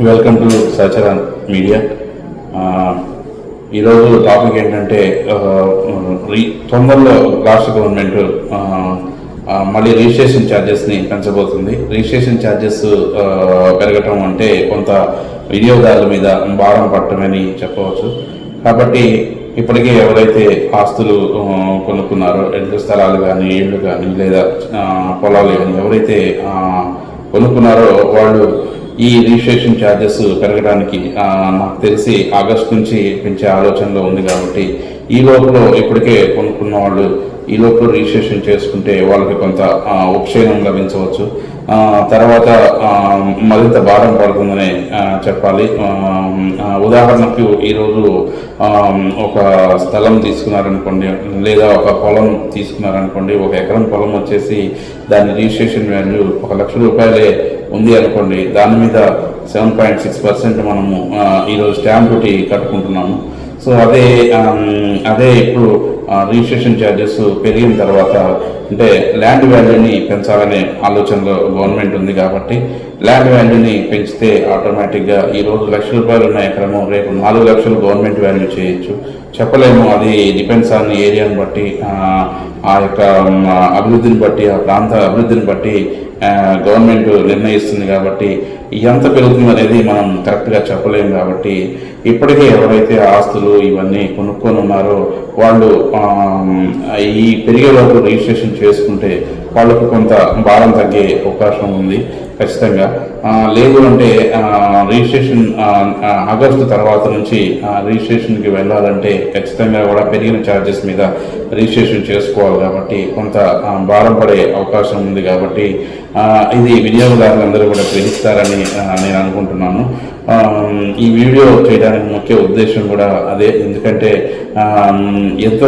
Welcome to Sacharan media. ఈరోజు topic ఏంటంటే తొందరలో రాష్ట్ర గవర్నమెంట్ మళ్ళీ రిజిస్ట్రేషన్ ఛార్జెస్ని పెంచబోతుంది. రిజిస్ట్రేషన్ ఛార్జెస్ పెరగటం అంటే కొంత వినియోగదారుల మీద భారం పడటమని చెప్పవచ్చు. కాబట్టి ఇప్పటికే ఎవరైతే ఆస్తులు కొనుక్కున్నారో, ఇళ్ల స్థలాలు కానీ, ఇళ్ళు కానీ, లేదా పొలాలు కానీ ఎవరైతే కొనుక్కున్నారో వాళ్ళు ఈ రిజిస్ట్రేషన్ ఛార్జెస్ పెరగడానికి నాకు తెలిసి ఆగస్టు నుంచి పెంచే ఆలోచనలో ఉంది. కాబట్టి ఈ లోపల ఇప్పటికే కొనుక్కున్న వాళ్ళు ఈ లోపల రిజిస్ట్రేషన్ చేసుకుంటే వాళ్ళకి కొంత ఉపశమనం లభించవచ్చు. తర్వాత మరింత భారం పడుతుందని చెప్పాలి. ఉదాహరణకు ఈరోజు ఒక స్థలం తీసుకున్నారనుకోండి, లేదా ఒక పొలం తీసుకున్నారనుకోండి, 1 ఎకరం పొలం వచ్చేసి దాని రిజిస్ట్రేషన్ వాల్యూ 1 లక్ష రూపాయలే ఉంది అనుకోండి. దాని మీద 7.6% మనము ఈరోజు స్టాంప్ డ్యూటీ కట్టుకుంటున్నాము. సో అదే ఇప్పుడు రిజిస్ట్రేషన్ ఛార్జెస్ పెరిగిన తర్వాత అంటే ల్యాండ్ వాల్యూని పెంచాలనే ఆలోచనలో గవర్నమెంట్ ఉంది. కాబట్టి ల్యాండ్ వాల్యూని పెంచితే ఆటోమేటిక్గా ఈరోజు 1 లక్ష రూపాయలు ఉన్న ఎకరము రేపు 4 లక్షలు గవర్నమెంట్ వాల్యూ చేయొచ్చు. చెప్పలేము, అది డిపెండ్స్ ఆన్ ఏరియాని బట్టి, ఆ యొక్క అభివృద్ధిని బట్టి, ఆ ప్రాంత అభివృద్ధిని బట్టి గవర్నమెంట్ నిర్ణయిస్తుంది. కాబట్టి ఎంత పెరుగుతుంది అనేది మనం కరెక్ట్గా చెప్పలేము. కాబట్టి ఇప్పటికే ఎవరైతే ఆస్తులు ఇవన్నీ కొనుక్కొని ఉన్నారో వాళ్ళు ఈ పెరిగేలోపు రిజిస్ట్రేషన్ చేసుకుంటే వాళ్ళకు కొంత భారం తగ్గే అవకాశం ఉంది ఖచ్చితంగా. లేదు అంటే రిజిస్ట్రేషన్ ఆగస్టు తర్వాత నుంచి రిజిస్ట్రేషన్కి వెళ్ళాలంటే ఖచ్చితంగా కూడా పెరిగిన ఛార్జెస్ మీద రిజిస్ట్రేషన్ చేసుకోవాలి. కాబట్టి కొంత భారం పడే అవకాశం ఉంది. కాబట్టి ఇది వినియోగదారులందరూ కూడా గ్రహిస్తారని నేను అనుకుంటున్నాను. ఈ వీడియో చేయడానికి ముఖ్య ఉద్దేశం కూడా అదే. ఎందుకంటే ఎంతో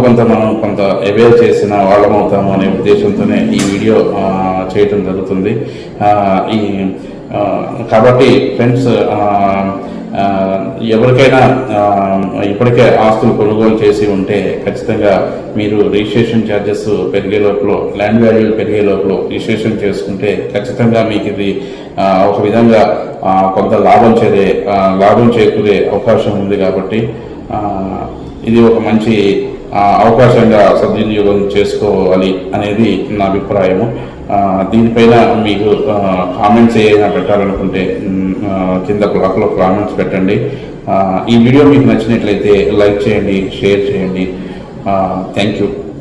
కొంత మనం కొంత అవేర్ చేసిన వాళ్ళం అవుతాము అనే ఉద్దేశంతోనే ఈ వీడియో చేయటం జరుగుతుంది. కాబట్టి ఫ్రెండ్స్, ఎవరికైనా ఇప్పటికే ఆస్తులు కొనుగోలు చేసి ఉంటే ఖచ్చితంగా మీరు రిజిస్ట్రేషన్ ఛార్జెస్ పెరిగే లోపల, ల్యాండ్ వాల్యూ పెరిగే లోపల రిజిస్ట్రేషన్ చేసుకుంటే ఖచ్చితంగా మీకు ఇది ఒక విధంగా కొంత లాభం చేకూరే అవకాశం ఉంది. కాబట్టి ఇది ఒక మంచి అవకాశంగా సద్వినియోగం చేసుకోవాలి అనేది నా అభిప్రాయము. దీనిపైన మీకు కామెంట్స్ ఏదైనా పెట్టాలనుకుంటే కింద బ్లాక్లో కామెంట్స్ పెట్టండి. ఈ వీడియో మీకు నచ్చినట్లయితే లైక్ చేయండి, షేర్ చేయండి. Thank you.